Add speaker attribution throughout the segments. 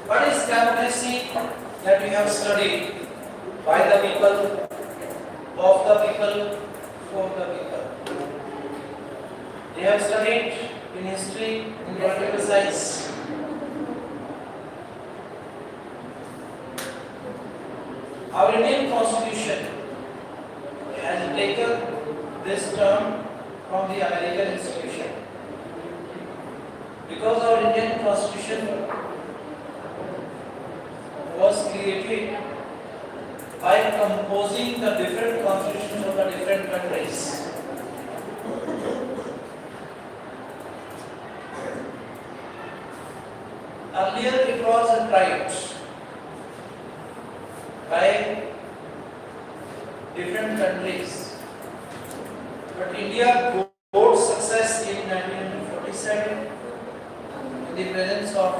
Speaker 1: What is democracy that we have studied? By the people, of the people, for the people. We have studied in history, in political science. Our Indian Constitution has taken this term from the American institution. Because our Indian Constitution was created by composing the different constitutions of the different countries. Earlier it was tried by different countries, but India got success in 1947 in the presence of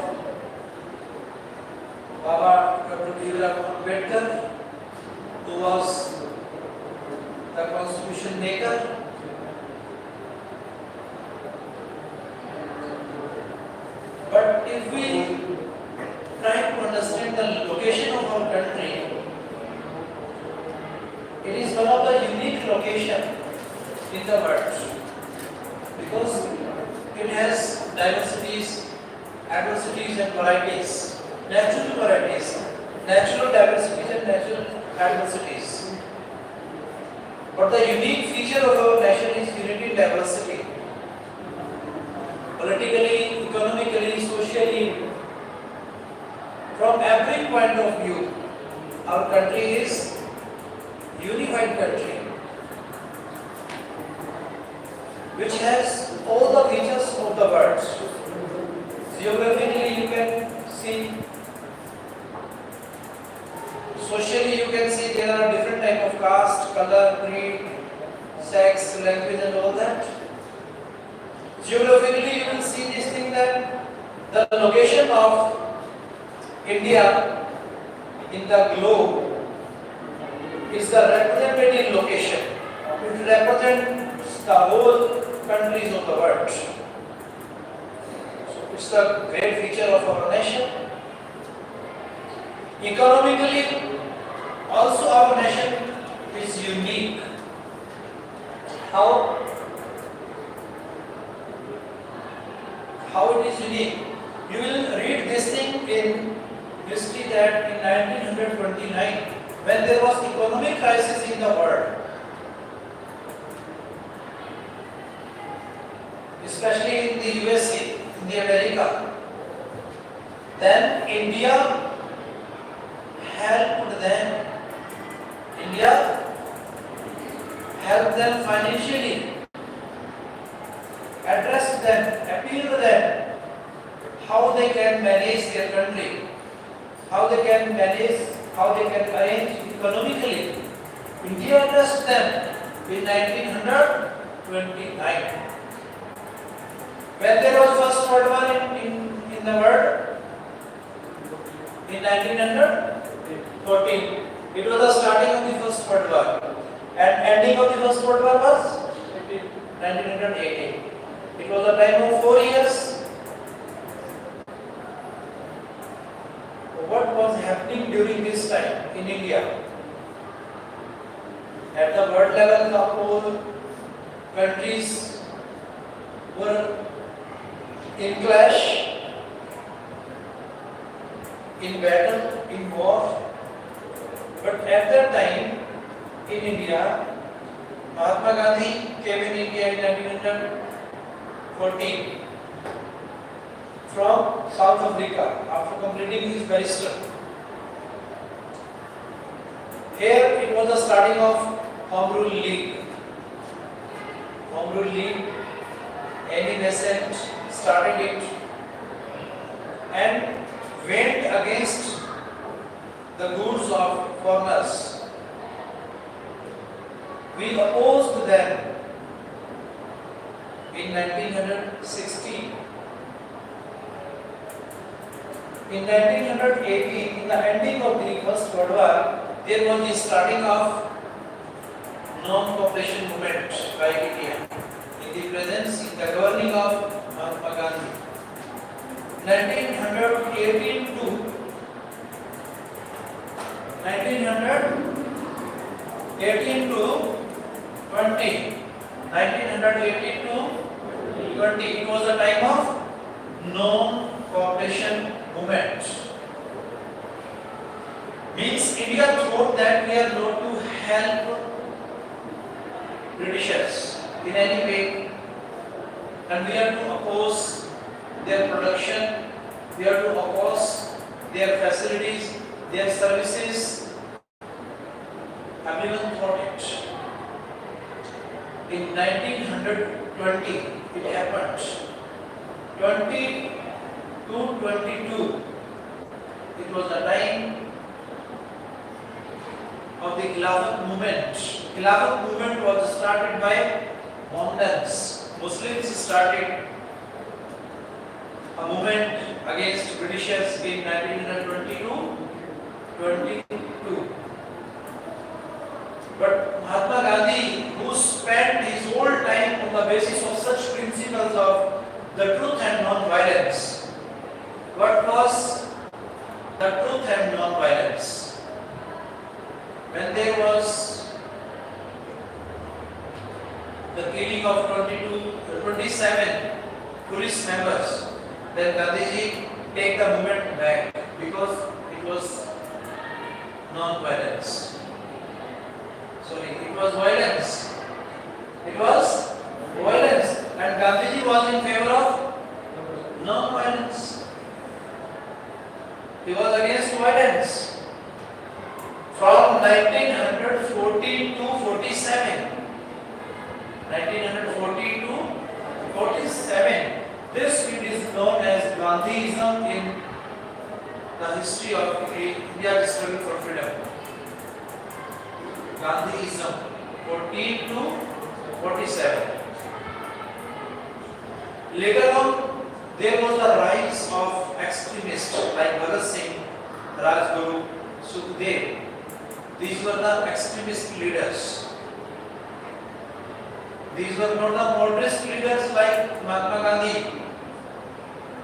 Speaker 1: Baba Dr. B.R. Ambedkar, who was the constitution maker. But if we try to understand the location of our country, it is one of the unique locations in the world because it has diversities, adversities and varieties, natural diversities and natural adversities. But the unique feature of our nation is unity in diversity. Politically, economically, socially, from every point of view, our country is unified country, which has all the features of the world. Geographically, you can see. Socially, you can see there are different types of caste, color, creed, sex, language, and all that. Geographically, you will see this thing that the location of India in the globe is the representative location. It represents the whole countries of the world. So it's the great feature of our nation. Economically, also our nation is unique. How it is unique? You will read this thing in history that in 1929, when there was economic crisis in the world, especially in the USA, in the America, then India helped them. India helped them financially, addressed them, appealed to them how they can manage their country, how they can manage, how they can arrange economically. India addressed them in 1929. When there was first World War in the world, in 1914, it was the starting of the first World War, and ending of the first World War was 1918. It was a time of 4 years. What was happening during this time in India? At the world level, the whole countries were in clash, in battle, in war. But at that time, in India, Mahatma Gandhi came in India in 1914 from South Africa after completing his barrister. Here it was the starting of Home Rule League. Home Rule League, Annie Besant started it and went against the goods of foreigners. We opposed them in 1916. In 1918, in the ending of the First World War, there was the starting of non-cooperation movement by India in the presence, in the governing of Mahatma Gandhi. 1918 to 1918 to 20. 1918 to 20. It was a time of non-cooperation movement. Means India thought that we are not to help Britishers in any way, and we are to oppose their production, we are to oppose their facilities, their services. Everyone thought it. In 1920, it happened. 20 to 22, it was the time of the Khilafat movement. Khilafat movement was started by Mohammedans. Muslims started a movement against Britishers in 1922. But Mahatma Gandhi, who spent his whole time on the basis of such principles of the truth and non-violence. What was the truth and non-violence? When there was the killing of 27 police members, then Gandhiji take the movement back because it was non-violence. Sorry, it was violence. It was violence, and Gandhiji was in favor of non-violence. He was against violence. From 1914 to 47, 1914 to 47, this field is known as Gandhiism in the history of India's struggle for freedom. Gandhiism, 14 to 47. Later on, there was the rise of extremists like Bhagat Singh, Rajguru, Sukhdev. These were the extremist leaders. These were not the moderate leaders like Mahatma Gandhi.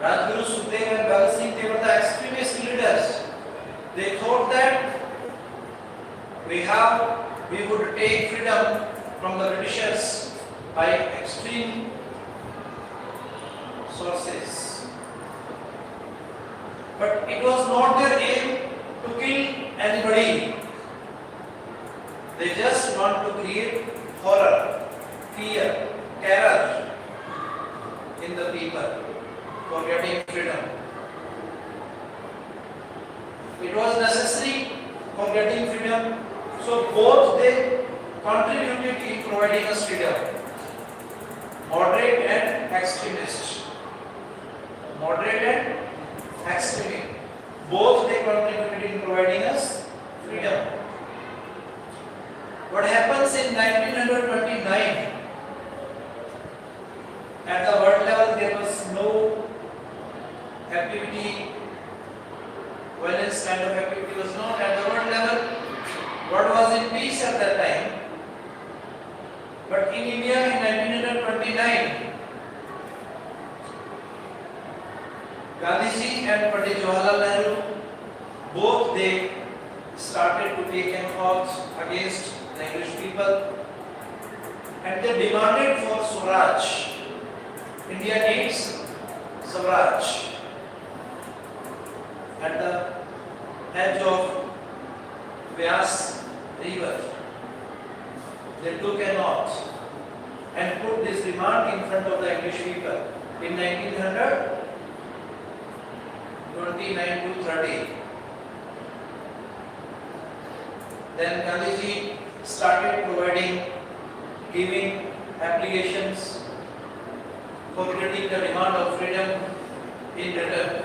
Speaker 1: Rajguru, Sukhdev and Bhagat Singh, they were the extremist leaders. They thought that we would take freedom from the Britishers by extreme sources. But it was not their aim to kill anybody. They just want to create horror, fear, terror in the people for getting freedom. It was necessary for getting freedom. So both they contributed in providing us freedom. Moderate and extremist. Moderate and extremist. Both they contributed in providing us freedom. What happens in 1929? At the world level, there was no activity, violence kind of activity was not at the world level. What was in peace at that time? But in India in 1929, Gandhiji and Pandit Jawaharlal Nehru, both they started to take an oath against the English people, and they demanded for Swaraj. India needs Swaraj. At the edge of Vyas river, they took an oath and put this demand in front of the English people in 1929 to 30. Then Gandhiji started giving applications for getting the demand of freedom in return.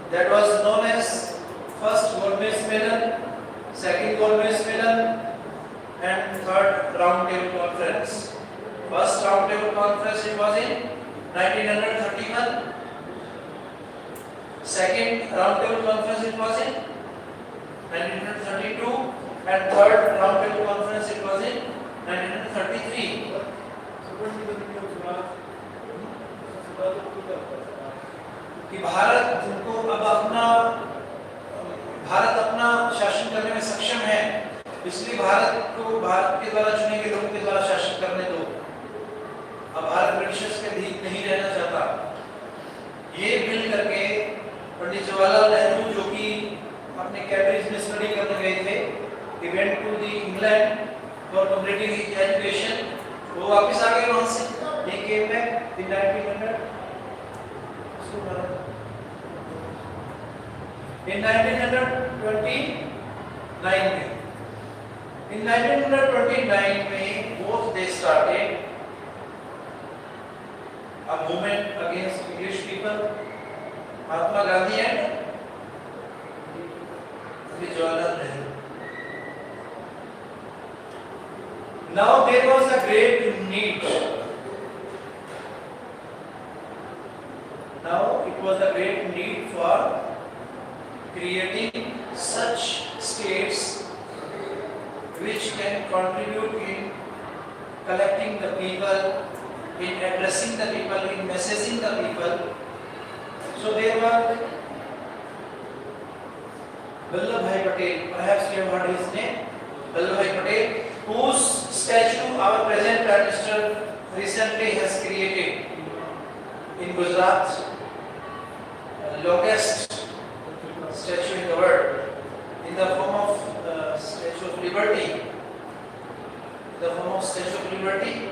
Speaker 1: That was known as first Golmez Melon, second Golmez Melon, and third Round Table Conference. First Round Table Conference it was in 1931. Second Round Table Conference it was in 1932, and third Round Table Conference it was in 1933. कि भारत अपना शासन करने में इसलिए भारत को भारत के द्वारा चुने गए लोगों के द्वारा शासन करने दो। अब भारत ब्रिटिशर्स के अधीन नहीं रहना चाहता। ये बिल करके पंडित जवाहरलाल नेहरू, जो कि अपने कैम्ब्रिज में स्टडी करने गए थे, he went to the England for completing his education, वो वापस आ गए वहां से। he came back in 1900 in 1929 में। In 1929 में both they started a movement against English people, Mahatma Gandhi and Jawaharlal Nehru. Now there was a great need. Now it was a great need for creating such states which can contribute in collecting the people, in addressing the people, in messaging the people. So there were Vallabhbhai Patel, perhaps you have heard his name, Vallabhbhai Patel, whose statue our present Prime Minister recently has created in Gujarat, the longest statue in the world, in the form of Statue of Liberty. In the form of Statue of Liberty,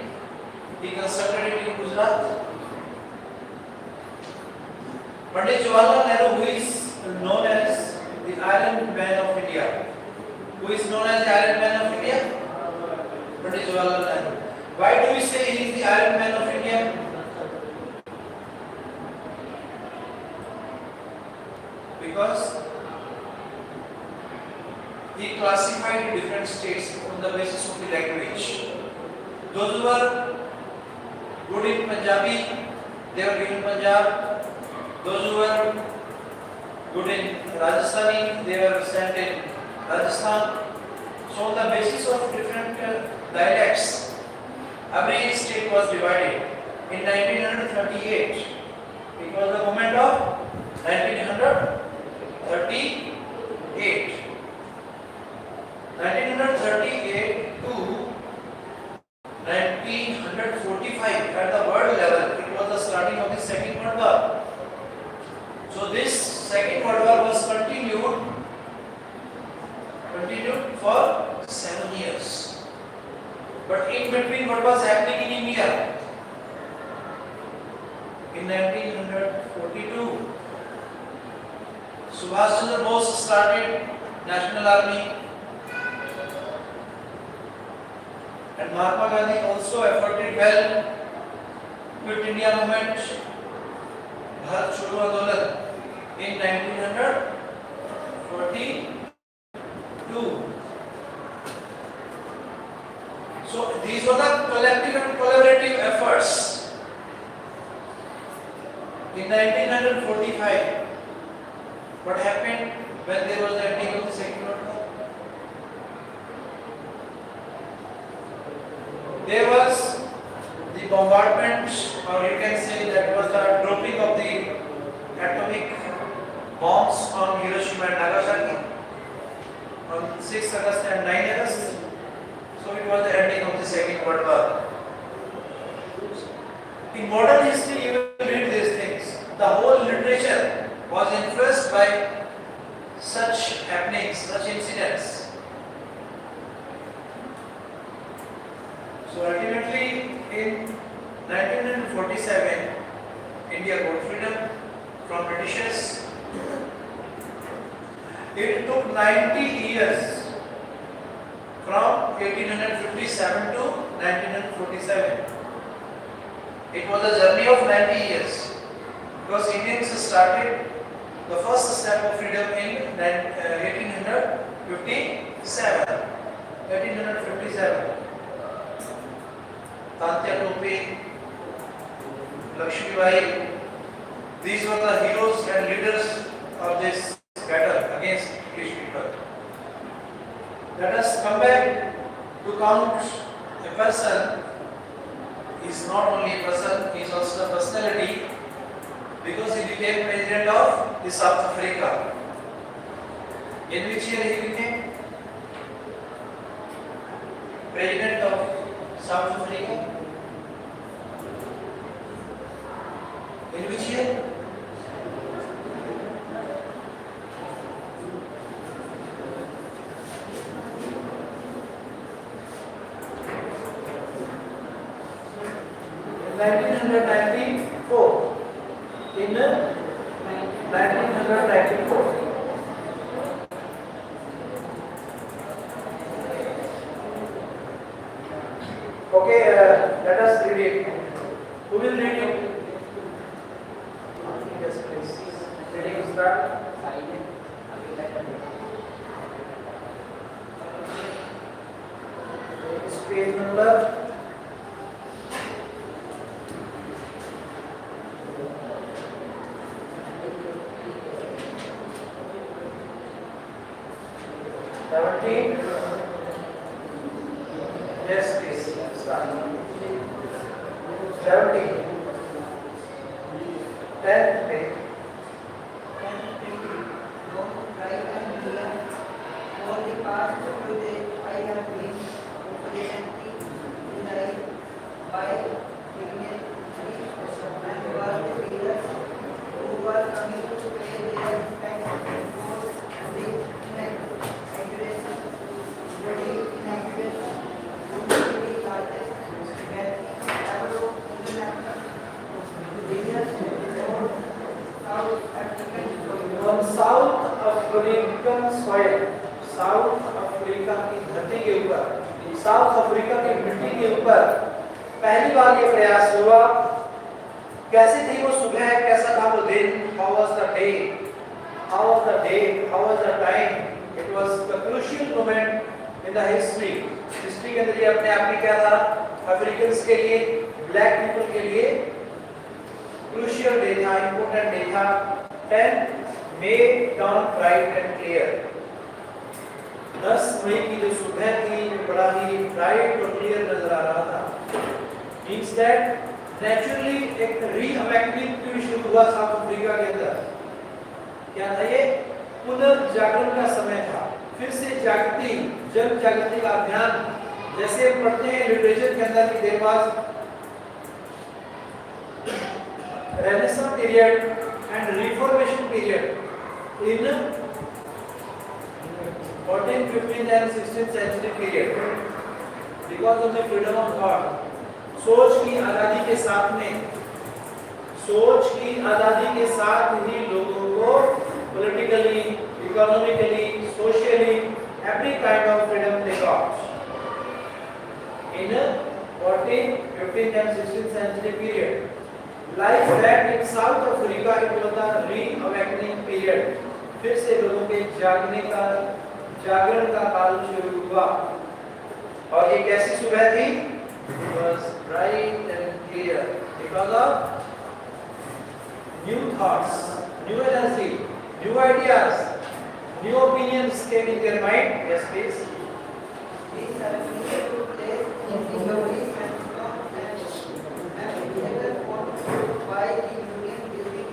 Speaker 1: he constructed it in Gujarat. Pandit Jawaharlal Nehru, who is known as the Iron Man of India. Who is known as the Iron Man of India? Pandit Jawaharlal Nehru. Why do we say he is the Iron Man of India? Because he classified different states on the basis of the language. Those who were good in Punjabi, they were given Punjab. Those who were good in Rajasthani, they were sent in Rajasthan. So on the basis of different dialects, every state was divided. In 1938, it was the moment of 1938. 1938 to 1945 at the world level, it was the starting of the Second World War. So this Second World War was continued for 7 years. But in between, what was happening in India? In 1942, Subhash Chandra Bose started National Army, and Mahatma Gandhi also efforted well. Quit India movement, Bharat Chodo Andolan in 1942. So these were the collective and collaborative efforts. In 1945, what happened when there was the ending of the Second World War? There was the bombardment, or you can say that was the dropping of the atomic bombs on Hiroshima and Nagasaki on 6 August and 9 August. So it was the ending of the Second World War. In modern history, you will read these things. The whole literature was influenced by such happenings, such incidents. So ultimately, in 1947, India got freedom from Britishers. It took 90 years from 1857 to 1947. It was a journey of 90 years because Indians started the first step of freedom in 1857. 1857. Tatya Tope, Lakshmi Bai, these were the heroes and leaders of this battle against English people. Let us come back to count a person. He is not only a person, he is also a personality because he became president of the South Africa. In which year he became? president of South Africa? In which year? In 1994. In 1994. Okay, let us read it. Who will read it? Yes, please. Reading start. It's page number. Yes, please. Start. 17. 10. On South African soil, south Africa की धरती के ऊपर, south Africa की मिट्टी के ऊपर पहली बार ये प्रयास हुआ। कैसी थी वो सुबह, कैसा था वो दिन? How was the day? How was the day? How was the time? It was the crucial moment in the history. History के अंदर ये अपने आप में क्या था? अफ्रीकन्स के लिए, ब्लैक पीपल के लिए crucial day था, important day था। 10 May dawn bright and clear। 10 मई की जो सुबह थी बड़ा ही ब्राइट और क्लियर नजर आ रहा था। Means that naturally एक री-अवेकनिंग भी शुरू हुआ साउथ अफ्रीका के अंदर। क्या था ये? पुनर्जागरण का समय था। फिर से जागृति, जन जागृति का अभियान, जैसे पढ़ते हैं लिटरेचर के अंदर कि there was renaissance period and reformation period in 14th, 15th and 16th century period because of the freedom of thought। सोच की आजादी के साथ में, सोच की आजादी के साथ ही लोगों को politically, economically, socially every kind of freedom they got in 14th, 15th and 16th century period। Like that in South Africa it was the re-awakening period। फिर से लोगों के जागने का, जागरण का काल शुरू हुआ। और ये कैसी सुबह थी? It was bright and clear because of new thoughts, new energy, new ideas, new opinions came in their mind। Yes, please। These are took place in Zimbabwe and by the Union building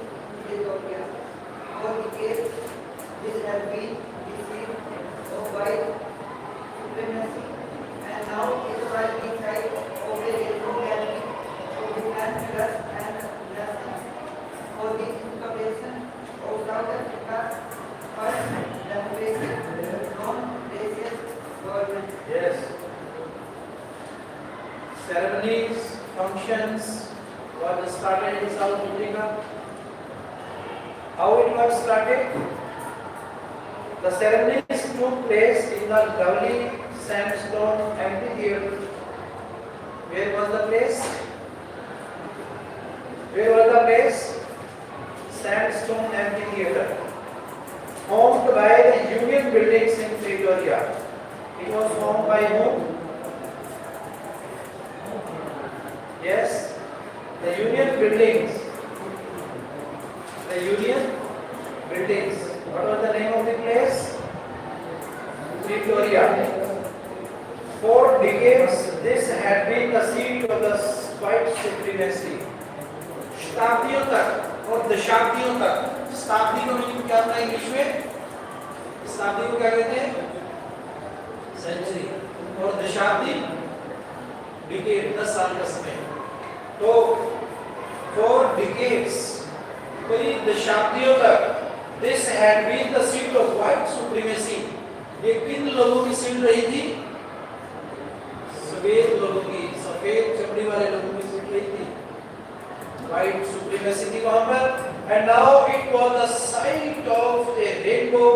Speaker 1: Ethiopia। For decades, this has been deceived of white supremacy, and now it was inside of the Ethiopia of the Antilles and Nations for the installation of South Africa's first democratic, non-racist government। Yes. Ceremonies, functions was started in South Africa। How it was started? The ceremonies took place in the lovely sandstone amphitheatre। Where was the place? Where was the place? Sandstone amphitheatre, owned by the Union Buildings in Pretoria। It was owned by whom? Yes, the Union Buildings। The Union Buildings. What was the name of the place? Pretoria। For decades, this had been the seat of the white supremacy। शताब्दियों तक और दशाब्दियों तक, शताब्दी का meaning क्या होता है English में? शताब्दी को क्या कहते हैं? सेंचुरी। और दशाब्दी डिकेड 10 साल का समय। तो for decades, कई दशाब्दियों तक this had been the seat of white supremacy। ये किन लोगों की सीट रही थी? सफेद लोगों की, सफेद चमड़ी वाले लोगों की सीट रही थी, white supremacy थी वहां पर। And now it was the site of a rainbow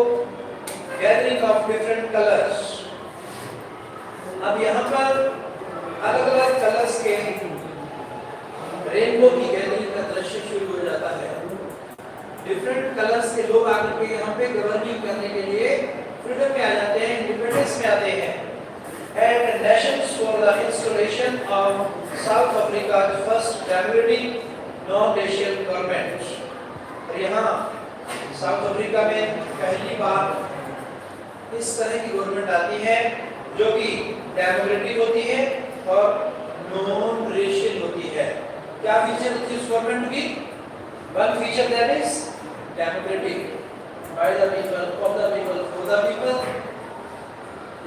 Speaker 1: gathering of different colors। अब यहाँ पर अलग-अलग कलर्स के रेनबो की गैदरिंग का दृश्य शुरू हो जाता है। डिफरेंट कलर्स के लोग आकर के यहाँ पे गवर्निंग करने के लिए फ्रीडम में आ जाते हैं, इंडिपेंडेंस में आते हैं। And nations for the installation of South Africa's first democratic non-racial government। और यहाँ साउथ अफ्रीका में पहली बार इस तरह की गवर्नमेंट आती है जो कि डेमोक्रेटिक होती है और नॉन रेशियल होती है। क्या फीचर होती है उस गवर्नमेंट की? One feature that is democratic, by the people, of the people, for the people.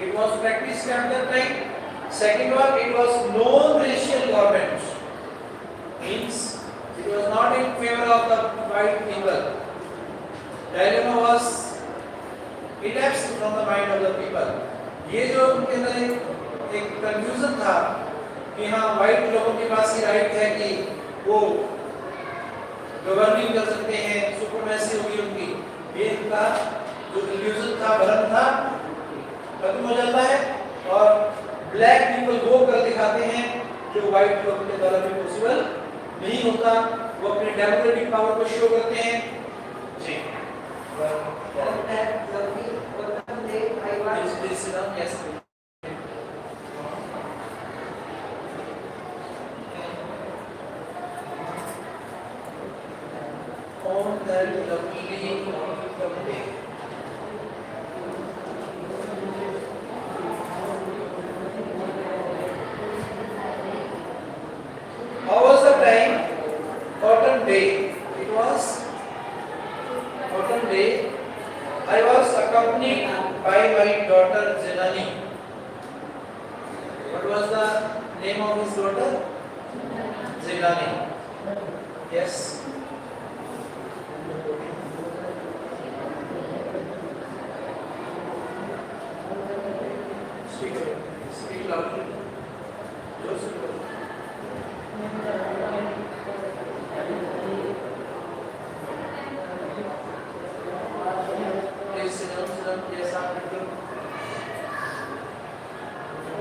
Speaker 1: It was practiced at that time. Second one, it was non-racial government, means it was not in favor of the white people. Dilemma was elapsed from the mind of the people। ये जो उनके अंदर एक confusion था कि हाँ white लोगों के पास ये राइट है कि वो गवर्निंग कर सकते हैं, सुप्रीमेसी होगी उनकी, ये उनका जो कंफ्यूजन था, भ्रम था, खत्म हो जाता है। और ब्लैक पीपल वो कर दिखाते हैं जो व्हाइट लोगों के द्वारा भी पॉसिबल नहीं होता। वो अपने डेमोक्रेटिक पावर को शो करते हैं। जी on that lovely day। How was the time? Autumn day. It was autumn day. I was accompanied by my daughter Zenani। What was the name of his daughter? Zenani। Yes। Speak loudly। Yes, after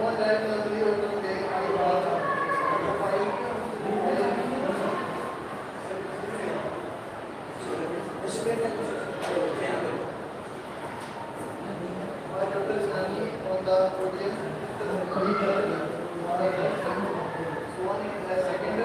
Speaker 1: on that lovely autumn day, I was occupied my daughter Zenani on the podium, Swan in the second,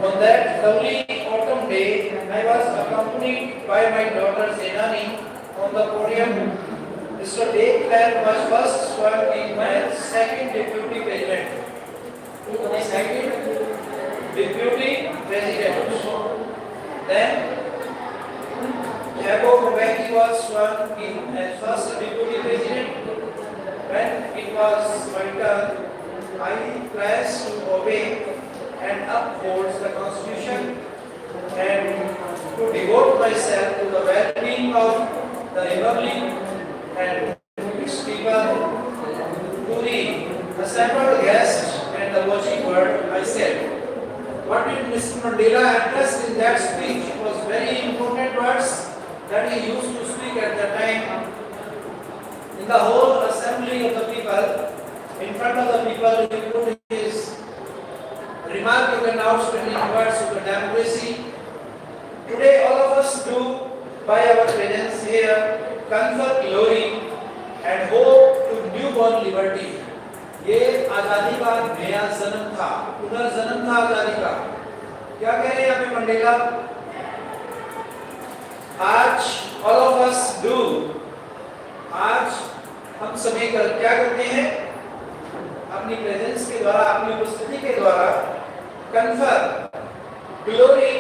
Speaker 1: On that lovely autumn day, I was accompanied by my daughter Zenani on the podium. Mr. Dave Clark was first sworn in as second deputy president. Second deputy president. Then Jacob Mbeki was sworn in as first deputy president. When it was my turn, I pledge to obey and uphold the Constitution and to devote myself to the well-being of the Republic and its people. To the assembled guests and the watching world, I said, what did Mr. Mandela address in that speech was very important words that he used to speak at that time in the whole assembly of the people, in front of the people. He put his remarkable and outstanding words of the democracy. Today all of us do, by our presence here, confer glory and hope to newborn liberty. ये आजादी का नया जन्म था, पुनर्जन्म था आजादी का। क्या कह रहे हैं यहाँ पे मंडेला? आज all of us do, आज हम सभी क्या करते हैं? अपनी प्रेजेंस के द्वारा, अपनी उपस्थिति के द्वारा कन्फर ग्लोरी,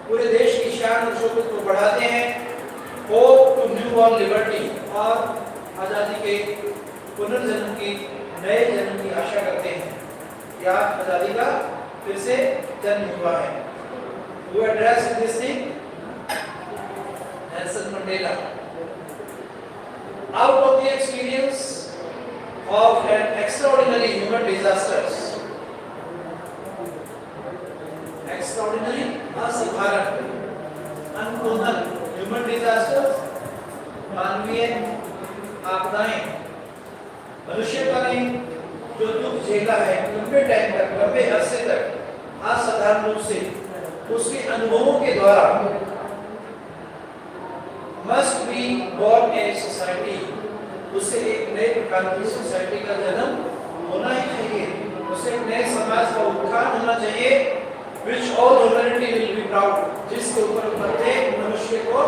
Speaker 1: पूरे देश की शान और शौकत को बढ़ाते हैं, होप टू न्यूबॉर्न लिबर्टी, और आजादी के पुनर्जन्म की, नए जन्म की आशा करते हैं। या आजादी का फिर से जन्म हुआ है। Who addressed this thing? Nelson Mandela. Out of the experience of an extraordinary human disasters, extraordinary, असाधारण, अनकोमन human disasters, मानवीय आपदाएं, मनुष्य का नहीं, जो दुख झेला है लंबे टाइम तक, लंबे अरसे तक, असाधारण रूप से उसके अनुभवों के द्वारा must be born a society, उससे एक नए प्रकार की सोसाइटी का जन्म होना ही चाहिए, उससे एक नए समाज का उत्थान होना चाहिए, which all humanity will be proud, जिसके ऊपर प्रत्येक मनुष्य को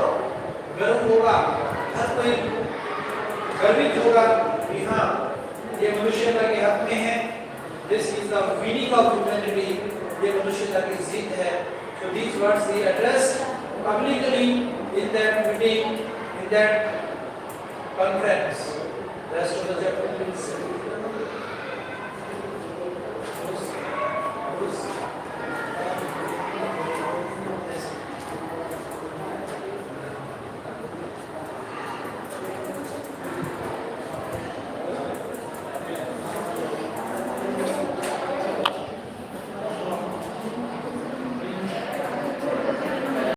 Speaker 1: गर्व होगा, हर कोई गर्वित होगा कि हाँ ये मनुष्यता के हक में है, this is the winning of humanity, ये मनुष्यता की जीत है। So these words he addressed publicly in that meeting, in that conference. Rest of the chapter please.